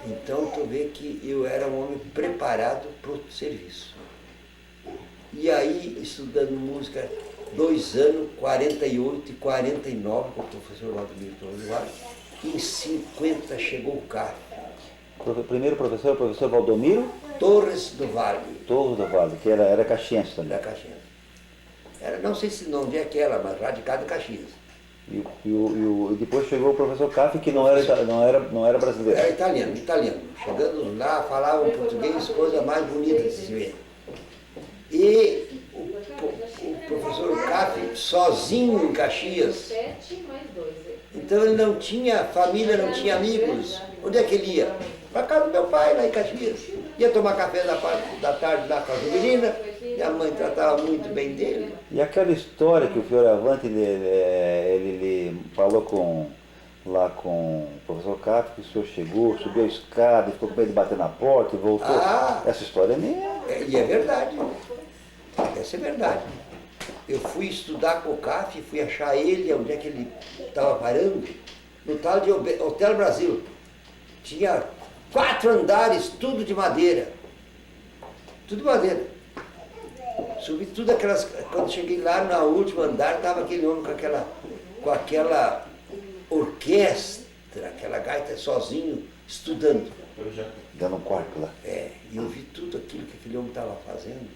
Então tu vê que eu era um homem preparado para o serviço. E aí, estudando música 2 anos, 48 e 49, com o professor Valdomiro Torres do Vale, e em 50 chegou o CAF. O primeiro professor é o professor Valdomiro Torres do Vale. Torres do Vale, que era caxiense também. Da Caxias. Era, não sei se onde é que era, mas radicado em Caxias. E depois chegou o professor Caffi, que não era brasileiro. Era italiano. Chegando lá, falava português, coisa mais bonita de se ver. E o professor Caffi, sozinho em Caxias, então ele não tinha família, não tinha amigos. Onde é que ele ia? Para casa do meu pai, lá em Caxias. Ia tomar café da tarde lá com a Juvelina. Minha mãe tratava muito bem dele. E aquela história que o Fioravante ele falou lá com o professor Caffi, que o senhor chegou, subiu a escada, ficou com medo de bater na porta e voltou. Essa história é minha. E é verdade. Essa é verdade. Eu fui estudar com o Caffi, fui achar ele, onde é que ele estava parando, no tal de Hotel Brasil. Tinha 4 andares, tudo de madeira. Tudo madeira. Subi tudo aquelas. Quando cheguei lá no último andar, estava aquele homem com aquela orquestra, aquela gaita sozinho, estudando. Dando um quarto lá. E eu vi tudo aquilo que aquele homem estava fazendo.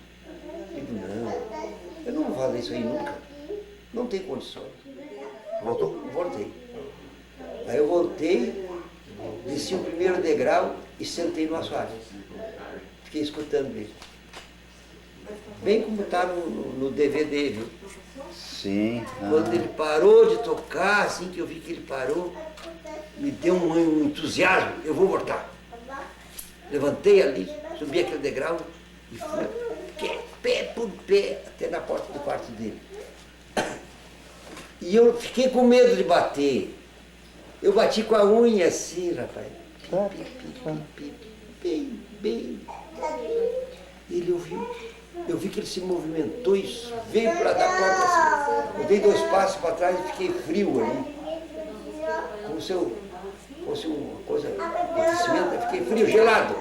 Eu digo, não, eu não vou fazer isso aí nunca. Não tem condições. Voltou? Voltei. Aí eu voltei, desci o primeiro degrau e sentei no assoalho. Fiquei escutando ele. Bem como está no DVD, viu? Sim. Quando ele parou de tocar, assim que eu vi que ele parou, me deu um entusiasmo, eu vou voltar. Levantei ali, subi aquele degrau e fui pé por pé até na porta do quarto dele. E eu fiquei com medo de bater. Eu bati com a unha assim, rapaz. Bem. Ele ouviu. Eu vi que ele se movimentou e veio para da porta assim. Eu dei 2 passos para trás e fiquei frio ali. Como se eu fosse uma coisa, um aquecimento, eu fiquei frio, gelado.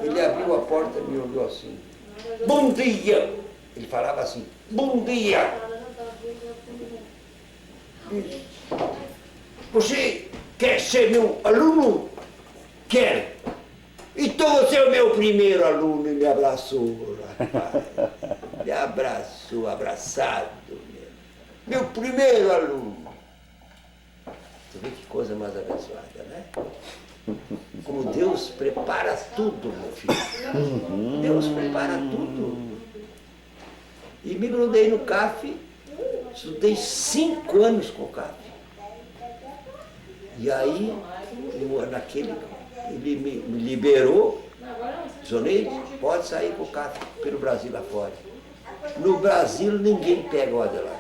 Ele abriu a porta e me olhou assim. Bom dia! Ele falava assim, bom dia! Você quer ser meu aluno? Quero! Então você é o meu primeiro aluno, e me abraçou, rapaz. Me abraçou, abraçado mesmo. Meu primeiro aluno. Você vê que coisa mais abençoada, né? Como Deus prepara tudo, meu filho. Deus prepara tudo. E me grudei no CAF, estudei 5 anos com o CAF. E aí, ele me liberou, Zoneide, pode sair com o CAF pelo Brasil lá fora. No Brasil ninguém pega o Adelar.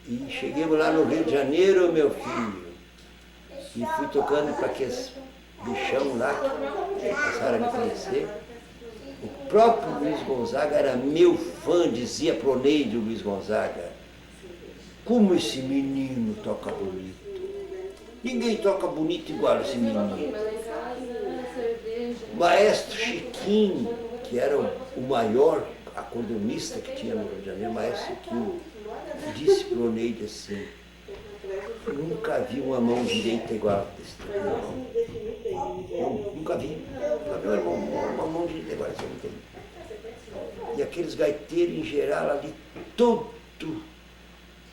E chegamos lá no Rio de Janeiro, meu filho, e fui tocando para aqueles bichão lá que passaram a me conhecer. O próprio Luiz Gonzaga era meu fã, dizia pro Neide o Luiz Gonzaga, como esse menino toca bonito. Ninguém toca bonito igual esse menino. O maestro Chiquinho, que era o maior acordeonista que tinha no Rio de Janeiro, o maestro Chiquinho, disse para o Neide assim, nunca vi uma mão direita igual desse teu irmão. Nunca vi. Nunca vi uma mão direita igual desse teu irmão. E aqueles gaiteiros em geral ali, tudo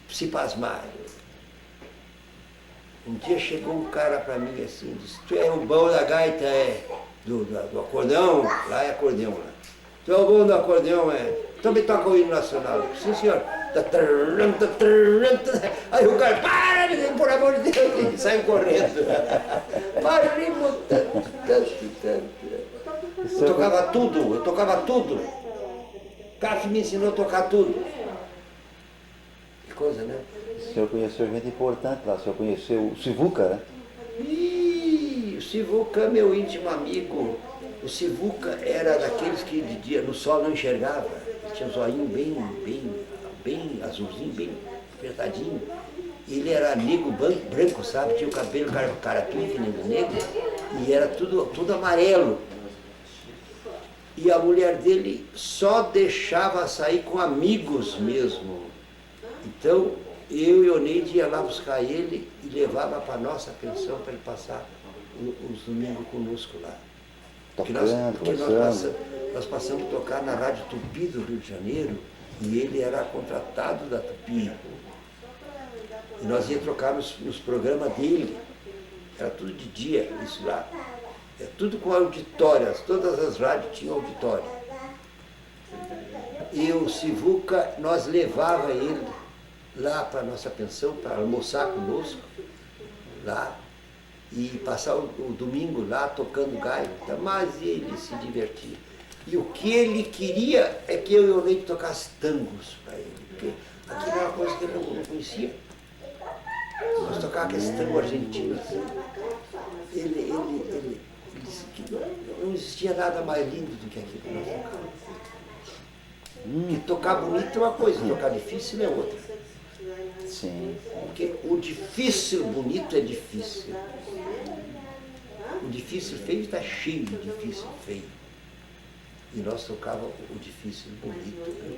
se pasmaram. Um dia chegou um cara para mim assim, disse, tu é o bom da gaita, do acordeão? Lá é acordeão lá. Tu é o bom do acordeão, também toca o hino nacional. Sim, senhor. Aí o cara, para, por amor de Deus, e saiu correndo. Mas rimos tanto. Eu tocava tudo. O cara me ensinou a tocar tudo. Que coisa, né? O senhor conheceu gente importante lá, o senhor conheceu o Sivuca, né? O Sivuca é meu íntimo amigo. O Sivuca era daqueles que de dia no sol não enxergava. Ele tinha um zoinho bem azulzinho, bem apertadinho. Ele era negro, branco, sabe? Tinha o cabelo caratuí, que nem do negro, e era tudo amarelo. E a mulher dele só deixava sair com amigos mesmo. Então, eu e o Neide ia lá buscar ele e levava para a nossa pensão para ele passar os domingos conosco lá. Porque nós passamos a tocar na Rádio Tupi do Rio de Janeiro e ele era contratado da Tupi. E nós ia trocar nos programas dele. Era tudo de dia, isso lá. É tudo com auditórias, todas as rádios tinham auditório. E o Sivuca, nós levava ele lá para a nossa pensão, para almoçar conosco, lá, e passar o domingo lá tocando gaita, mas ele se divertia. E o que ele queria é que eu e o Neide tocasse tangos para ele, porque aquilo era uma coisa que ele não conhecia. Nós tocávamos aqueles tangos argentinos. Ele disse que não existia nada mais lindo do que aquilo que nós tocávamos. E tocar bonito é uma coisa, tocar difícil é outra. Sim. Porque o difícil bonito é difícil. O difícil feio está cheio de difícil feio. E nós tocávamos o difícil bonito. Né?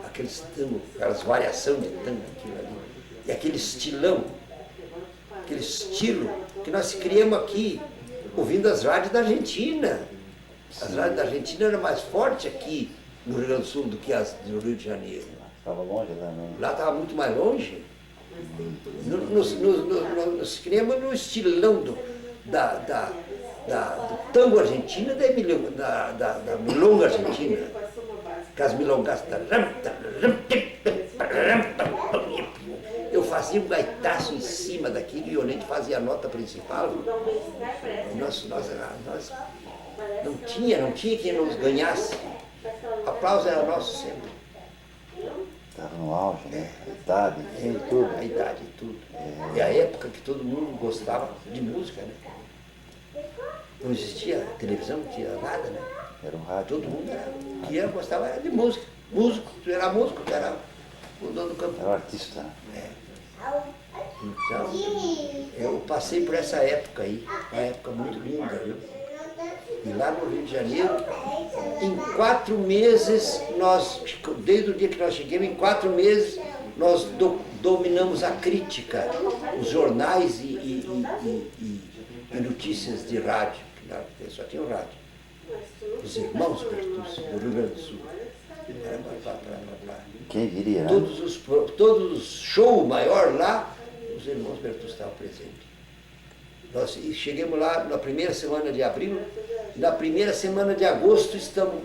Aqueles tangos, aquelas variações de tango, aquilo ali. E aquele estilão, aquele estilo que nós criamos aqui, ouvindo as rádios da Argentina. As rádios da Argentina eram mais fortes aqui no Rio Grande do Sul do que as do Rio de Janeiro. Estava longe lá, não? Lá estava muito mais longe. Nós criamos no estilão do tango argentino e da milonga argentina. Que as milongas. Eu fazia um gaitaço em cima daquilo e o Neide fazia a nota principal. Nós não tinha quem nos ganhasse. O aplauso era nosso sempre. Estava no auge, né? A idade, enfim, tudo. A idade e tudo. É a época que todo mundo gostava de música, né? Não existia televisão, não tinha nada, né? Era um rádio. Todo mundo gostava era de música. Músico, tu era músico, tu era o dono do campo. Era um artista. Então, eu passei por essa época aí, uma época muito linda, viu? E lá no Rio de Janeiro, em 4 meses, desde o dia que nós chegamos, em 4 meses, nós dominamos a crítica, os jornais e notícias de rádio, que só tinha o rádio. Os irmãos Bertucci, do Rio Grande do Sul. Quem diria, né? Todos os shows maiores lá, os irmãos Bertucci estavam presentes. Nós chegamos lá na primeira semana de abril, na primeira semana de agosto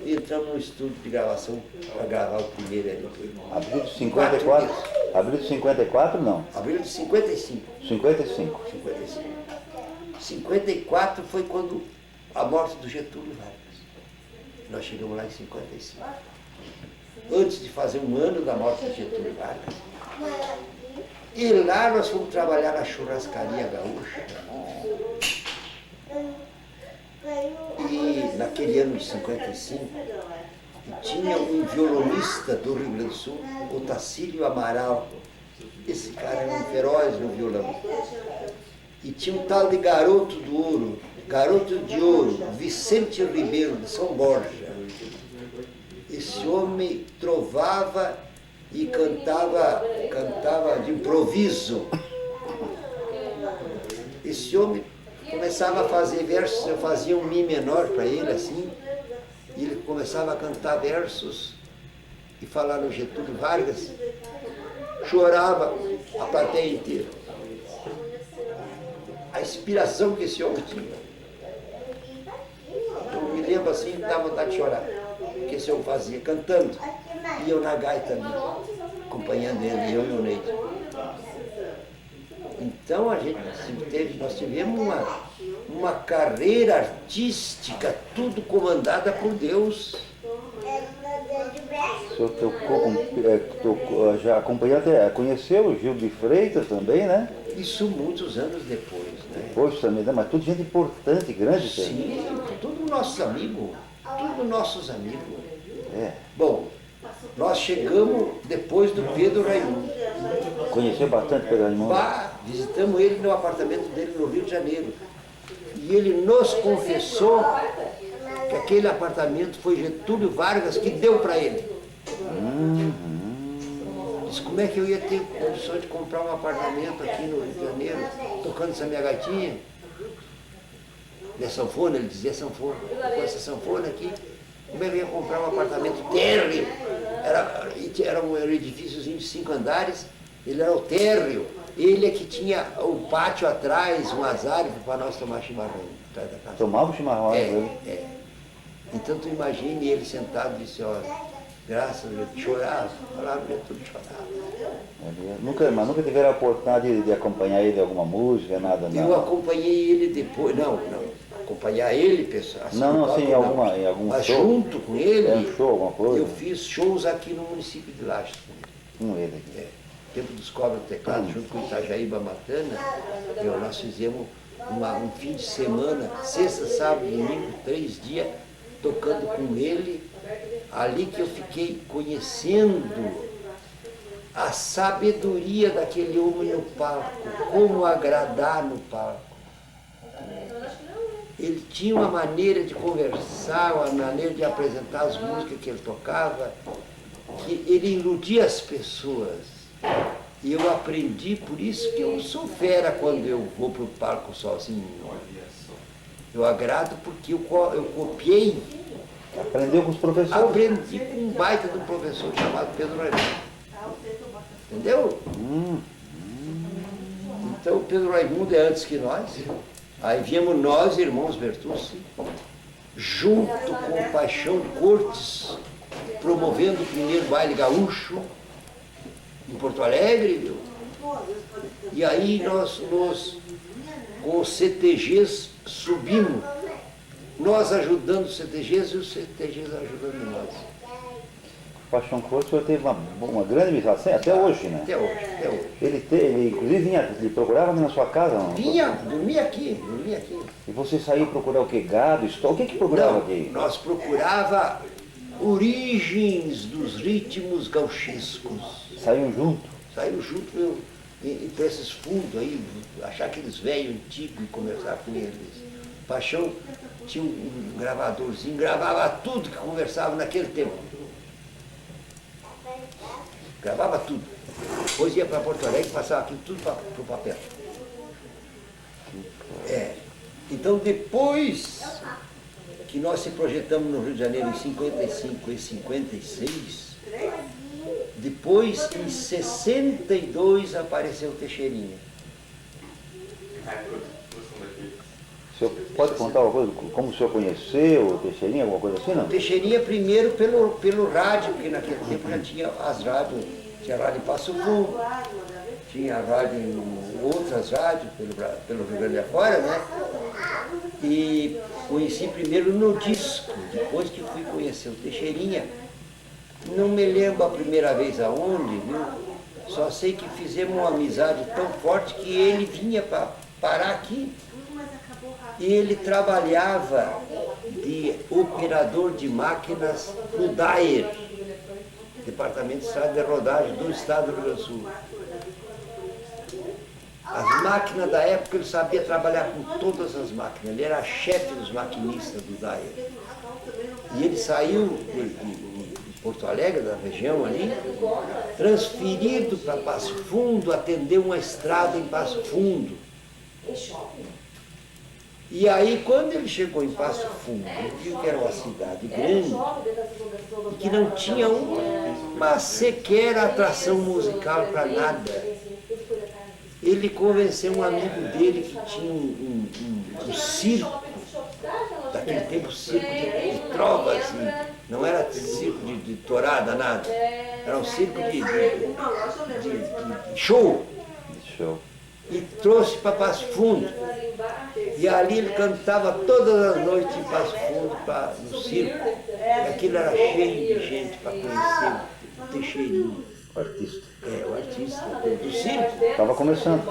entramos no estúdio de gravação para gravar o primeiro ali. Abril de 54? Abril de 54 não? Abril de 55. 55. 54 foi quando a morte do Getúlio Vargas. Nós chegamos lá em 55. Antes de fazer um ano da morte do Getúlio Vargas. E lá nós fomos trabalhar na churrascaria gaúcha. E naquele ano de 55, tinha um violonista do Rio Grande do Sul, o Tacílio Amaral. Esse cara era um feroz no violão. E tinha um tal de Garoto de Ouro, Vicente Ribeiro, de São Borja. Esse homem trovava e cantava de improviso. Esse homem começava a fazer versos, eu fazia um Mi menor para ele, assim, e ele começava a cantar versos e falar no Getúlio Vargas, chorava a plateia inteira. A inspiração que esse homem tinha. Eu me lembro assim, dá vontade de chorar, o que esse homem fazia, cantando, e eu na gaita ali, acompanhando ele, eu e o Neide. Então nós tivemos uma carreira artística, tudo comandada por Deus. O senhor tocou, já acompanhou, conheceu o Gil de Freitas também, né? Isso muitos anos depois, né? Depois também, mas tudo gente importante, grande. Sim, tudo nossos amigos. É. Bom, nós chegamos depois do Pedro Raimundo. Conheceu bastante Pedro Raimundo? Visitamos ele no apartamento dele no Rio de Janeiro. E ele nos confessou que aquele apartamento foi Getúlio Vargas que deu para ele. Disse, como é que eu ia ter condições de comprar um apartamento aqui no Rio de Janeiro, tocando essa minha gatinha? É sanfona, ele dizia sanfona. Com essa sanfona aqui, como é que eu ia comprar um apartamento térreo? Era um edifíciozinho de 5 andares, ele era o térreo. Ele é que tinha o pátio atrás, umas árvores para nós tomar chimarrão. Atrás da casa. Tomava o chimarrão, É. Então tu imagine ele sentado e disse, olha, graças a Deus, chorava, falava de tudo, chorava. Mas nunca tiveram a oportunidade de acompanhar ele em alguma música, nada, não? Eu acompanhei ele depois, não, acompanhar ele, pessoal. Assim, Em algum mas show. junto com ele, Um show, alguma coisa? eu fiz shows aqui no município de Lages. Com ele aqui. Tempo dos Cobras do Teclado, junto com Itajaíba Matana, nós fizemos um fim de semana, sexta, sábado, domingo, 3 dias, tocando com ele, ali que eu fiquei conhecendo a sabedoria daquele homem no palco, como agradar no palco. Ele tinha uma maneira de conversar, uma maneira de apresentar as músicas que ele tocava, que ele iludia as pessoas. E eu aprendi, por isso que eu não sou fera quando eu vou para o palco sozinho. Eu agrado porque eu copiei. Aprendeu com os professores? Aprendi com um baita de um professor chamado Pedro Raimundo. Entendeu? Então o Pedro Raimundo é antes que nós. Aí viemos nós, irmãos Bertucci, junto com o Paixão de Cortes, promovendo o primeiro baile gaúcho em Porto Alegre, viu? E aí nós com os CTGs subimos, nós ajudando os CTGs e os CTGs ajudando nós. O Paixão Cortes, o senhor teve uma grande amizade, até hoje, né? Até hoje. Ele inclusive vinha, ele procurava na sua casa? Não? Vinha, dormia aqui. E você saía procurar o que? Gado, história? O que procurava aqui? Nós procurava origens dos ritmos gauchescos. Saíam junto? Saímos junto para esses fundos aí, achar aqueles velhos antigos e conversar com eles. Paixão tinha um gravadorzinho, gravava tudo que conversava naquele tempo. Gravava tudo. Depois ia para Porto Alegre e passava aquilo tudo para o papel. Então depois que nós se projetamos no Rio de Janeiro em 55 e 56, depois em 62 apareceu Teixeirinha. O senhor pode contar uma coisa? Como o senhor conheceu o Teixeirinha, alguma coisa assim, não? Teixeirinha primeiro pelo rádio, porque naquele tempo já tinha as rádios, tinha rádio em Passo Fundo, tinha rádio em outras rádios pelo Rio Grande afora, né? E conheci primeiro no disco, depois que fui conhecer o Teixeirinha. Não me lembro a primeira vez aonde, viu? Só sei que fizemos uma amizade tão forte que ele vinha para parar aqui. E ele trabalhava de operador de máquinas no DAER, Departamento de Estrada de Rodagem do Estado do Rio Grande do Sul. As máquinas da época ele sabia trabalhar com todas as máquinas, ele era chefe dos maquinistas do DAER. E ele saiu de Porto Alegre, da região ali, transferido para Passo Fundo, atendeu uma estrada em Passo Fundo. E aí, quando ele chegou em Passo Fundo, ele viu que era uma cidade grande e que não tinha uma sequer atração musical para nada. Ele convenceu um amigo dele que tinha um circo, daquele tempo circo de trovas, não era circo de tourada, nada. Era um circo de show. E trouxe para Passo Fundo. E ali ele cantava todas as noites em Passo Fundo no circo. E aquilo era cheio de gente para conhecer o Teixeirinha. O artista. O artista do circo. Estava começando.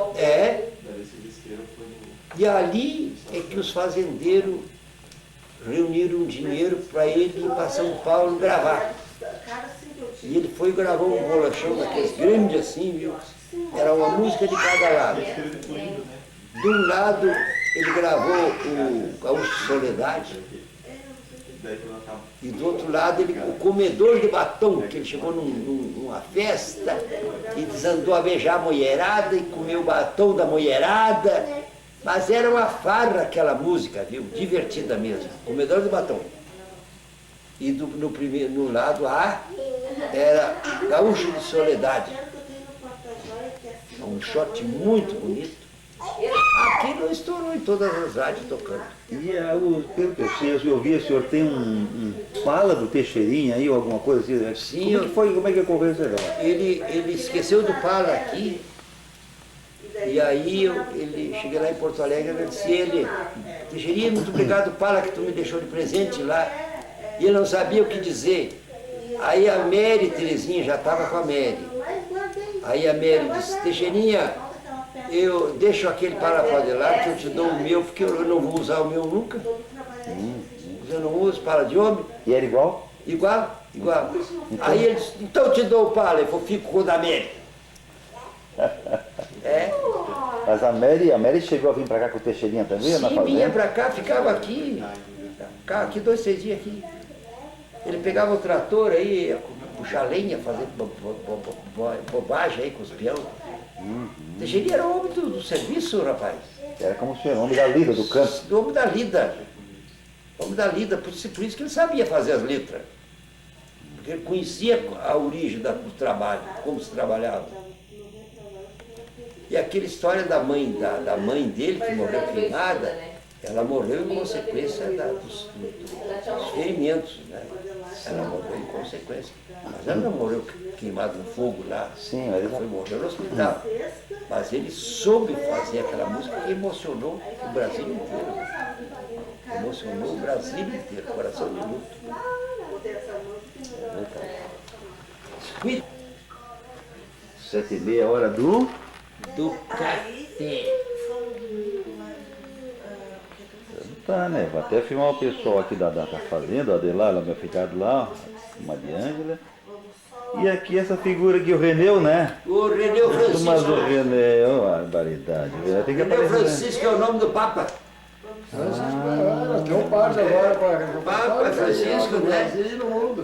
E ali é que os fazendeiros reuniram dinheiro para ele ir para São Paulo gravar. E ele foi e gravou um bolachão daqueles grandes assim, viu? Era uma música de cada lado. De um lado, ele gravou o Gaúcho de Soledade. E do outro lado, o comedor de batom, que ele chegou numa festa e desandou a beijar a mulherada e comeu o batom da mulherada. Mas era uma farra aquela música, viu? Divertida mesmo. Comedor de batom. E no lado A era Gaúcho de Soledade. Um shot muito bonito. Aquilo estourou em todas as rádios tocando. E pelo que eu vi, o senhor tem um fala do Teixeirinha aí, ou alguma coisa assim? Sim. Como é que ocorreu isso agora? Ele esqueceu do pala aqui, e aí ele cheguei lá em Porto Alegre e disse, Teixeirinha, muito obrigado, pala, que tu me deixou de presente lá. E ele não sabia o que dizer. Aí a Mary, Terezinha, já estava com a Mary. Aí a Mary disse, Teixeirinha, eu deixo aquele para lá que eu te dou o meu, porque eu não vou usar o meu nunca. Eu não uso pala de homem. E era igual? Igual. Então, aí ele disse, então eu te dou o pala, eu fico com o da Mary. Mas a Mary chegou a vir para cá com o Teixeirinha também? Sim, na fazenda? Vinha para cá, ficava aqui. Ficava aqui 2, 3 dias aqui. Ele pegava o trator aí, puxar lenha, fazer bobagem aí com os peões. Teixeirinha era o homem do serviço, rapaz. Era como o senhor, homem da lida, do campo. O homem da lida. Homem da lida, por isso que ele sabia fazer as letras. Porque ele conhecia a origem do trabalho, como se trabalhava. E aquela história da mãe dele, que morreu queimada, ela morreu em consequência dos ferimentos, né? Ela morreu em consequência. Mas ela não morreu queimada no fogo lá. Sim, mas ela morreu no hospital. Mas ele soube fazer aquela música que emocionou o Brasil inteiro. Emocionou o Brasil inteiro, coração de luto. 7h30, hora do café. Tá, né? Vou até filmar o pessoal aqui da fazenda, a Adelar, meu afilhado lá, a Mariângela. E aqui essa figura aqui, o Reneu, né? O Reneu Francisco. Mas o Reneu, barbaridade. Tem que Reneu Francisco é o nome do Papa. Tem um padre agora para Papa Francisco, né? No mundo.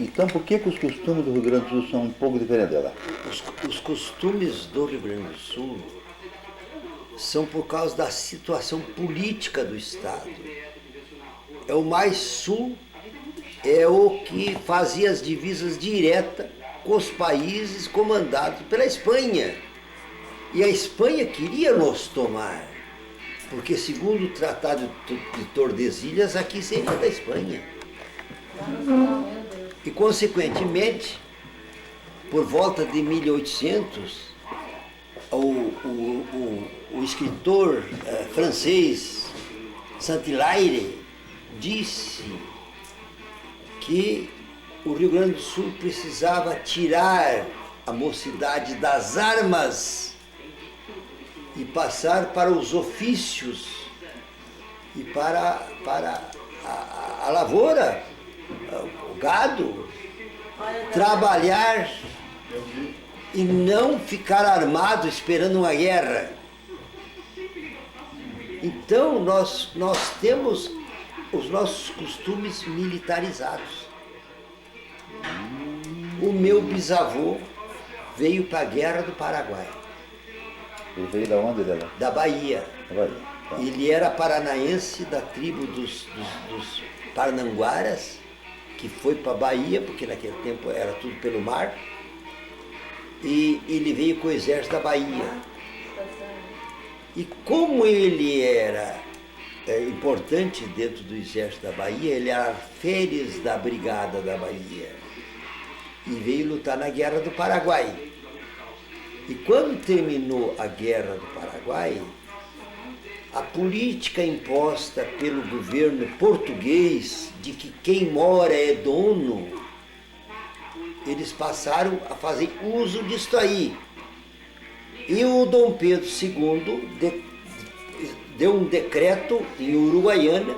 Então por que os costumes do Rio Grande do Sul são um pouco diferentes dela? Os costumes do Rio Grande do Sul são por causa da situação política do Estado. É o mais sul, é o que fazia as divisas diretas com os países comandados pela Espanha. E a Espanha queria nos tomar, porque segundo o Tratado de Tordesilhas, aqui seria da Espanha. E consequentemente, por volta de 1800, o escritor francês Saint-Hilaire disse que o Rio Grande do Sul precisava tirar a mocidade das armas e passar para os ofícios e para a lavoura, o gado, trabalhar e não ficar armado esperando uma guerra. Então nós temos os nossos costumes militarizados. O meu bisavô veio para a Guerra do Paraguai. Ele veio da onde, dela? Da Bahia. Bahia. Tá. Ele era paranaense da tribo dos Parnanguaras, que foi para a Bahia, porque naquele tempo era tudo pelo mar. E ele veio com o exército da Bahia. E como ele era importante dentro do exército da Bahia, ele era alferes da Brigada da Bahia. E veio lutar na Guerra do Paraguai. E quando terminou a Guerra do Paraguai, a política imposta pelo governo português de que quem mora é dono, eles passaram a fazer uso disso aí. E o Dom Pedro II deu um decreto em Uruguaiana,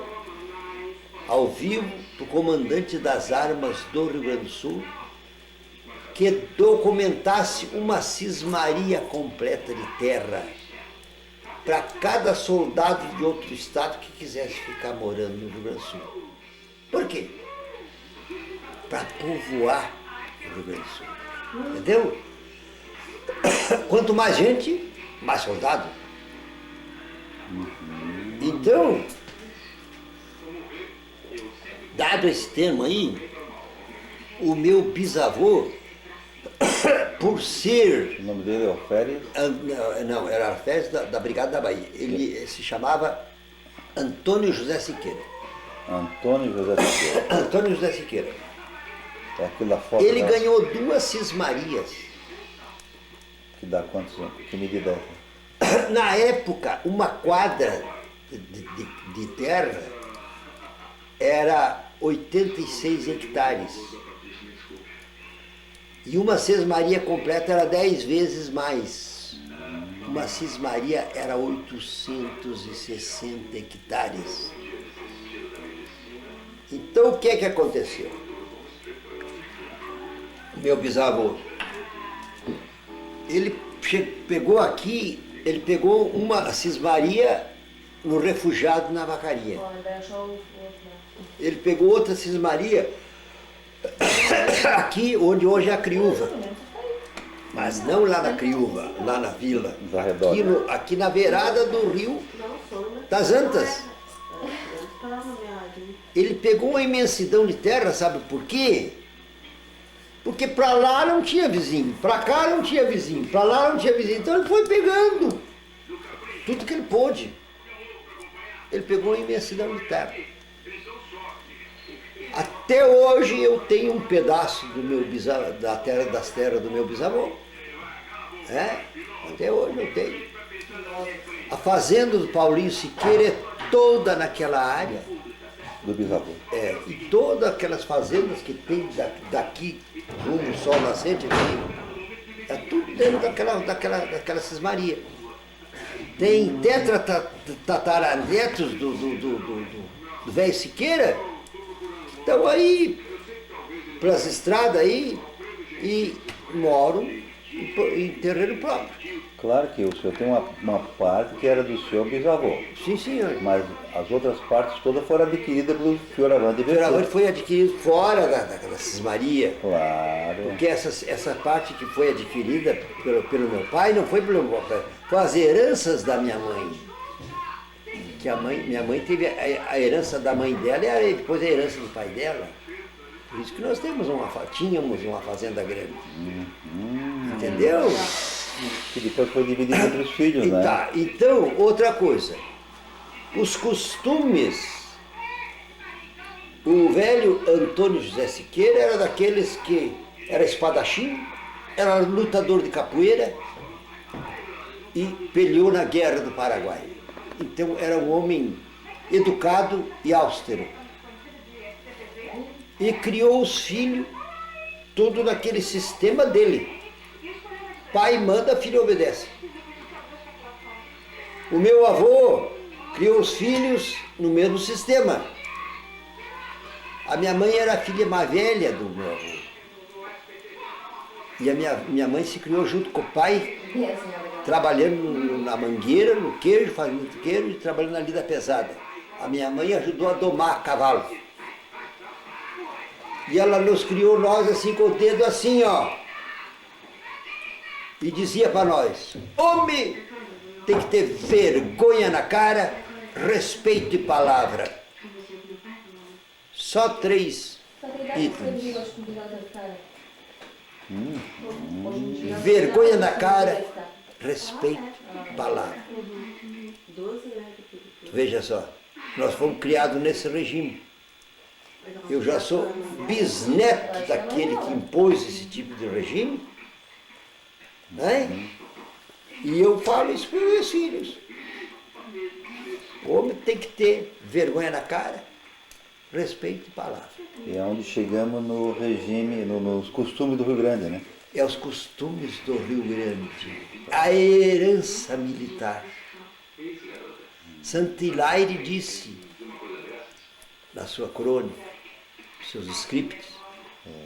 ao vivo, para o comandante das armas do Rio Grande do Sul, que documentasse uma cismaria completa de terra para cada soldado de outro estado que quisesse ficar morando no Rio Grande do Sul. Por quê? Para povoar o Rio Grande do Sul. Entendeu? Quanto mais gente, mais soldado. Então, dado esse termo aí, o meu bisavô, por ser... O nome dele é Alférez? Não, era Alférez da Brigada da Bahia. Ele se chamava Antônio José Siqueira. Antônio José Siqueira. Antônio José Siqueira. É aquela foto. Ele ganhou 2 cismarias. Que dá quantos anos? Que medida é? Na época, uma quadra de terra era 86 hectares. E uma cismaria completa era 10 vezes mais. Uma cismaria era 860 hectares. Então o que é que aconteceu? Meu bisavô, ele pegou aqui, ele pegou uma cismaria no refugiado na Vacaria. Ele pegou outra cismaria aqui onde hoje é a Criúva. Mas não lá na Criúva, lá na vila. Aqui na beirada do rio das Antas. Ele pegou uma imensidão de terra, sabe por quê? Porque para lá não tinha vizinho, para cá não tinha vizinho, para lá não tinha vizinho. Então ele foi pegando tudo que ele pôde. Ele pegou uma imensidão de terra. Até hoje eu tenho um pedaço do meu bisavô, das terras do meu bisavô. Até hoje eu tenho. A fazenda do Paulinho Siqueira é toda naquela área. Do bisavô. E todas aquelas fazendas que tem daqui, rumo ao sol nascente, aqui, é tudo dentro daquela cismaria. Tem tataranetos do velho Siqueira, estão aí, pelas estradas aí, e moram em terreno próprio. Claro que o senhor tem uma parte que era do seu bisavô. Sim, senhor. Mas as outras partes todas foram adquiridas pelo Fioravante. O Fioravante foi adquirido fora da cismaria. Claro. Porque essa parte que foi adquirida pelo meu pai não foi pelo meu pai, foi as heranças da minha mãe. Que minha mãe teve a herança da mãe dela e depois a herança do pai dela. Por isso que nós tínhamos uma fazenda grande. Entendeu? Que depois foi dividido entre os filhos, né? Tá, então, outra coisa. Os costumes. O velho Antônio José Siqueira era daqueles que era espadachim, era lutador de capoeira e peleou na Guerra do Paraguai. Então era um homem educado e austero. E criou os filhos tudo naquele sistema dele. Pai manda, filho obedece. O meu avô criou os filhos no mesmo sistema. A minha mãe era a filha mais velha do meu avô. E a minha mãe se criou junto com o pai, trabalhando na mangueira, no queijo, fazendo queijo e trabalhando na lida pesada. A minha mãe ajudou a domar cavalo. E ela nos criou nós assim com o dedo assim, ó. E dizia para nós, homem tem que ter vergonha na cara, respeito e palavra. Só 3 itens. Vergonha na cara, respeito e palavra. Veja só, nós fomos criados nesse regime. Eu já sou bisneto daquele que impôs esse tipo de regime. E eu falo isso para os meus filhos. O homem tem que ter vergonha na cara, respeito e palavra. E é onde chegamos no regime, nos costumes do Rio Grande, né? É os costumes do Rio Grande, a herança militar. Saint-Hilaire disse, na sua crônica, seus scripts,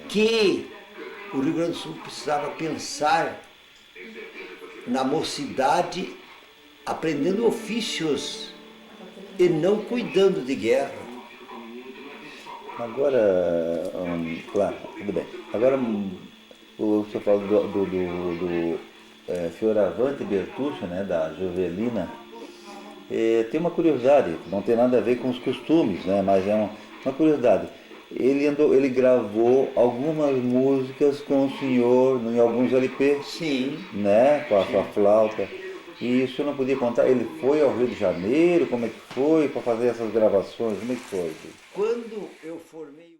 que o Rio Grande do Sul precisava pensar na mocidade aprendendo ofícios e não cuidando de guerra. Agora, claro, tudo bem. Agora, o senhor fala do Fioravante Bertuccio, né, da Juvelina. Tem uma curiosidade, não tem nada a ver com os costumes, né, mas é uma curiosidade. Ele gravou algumas músicas com o senhor em alguns LP, Sim. né, com a sua flauta. E o senhor não podia contar, ele foi ao Rio de Janeiro, como é que foi para fazer essas gravações, como é que foi? Quando eu formei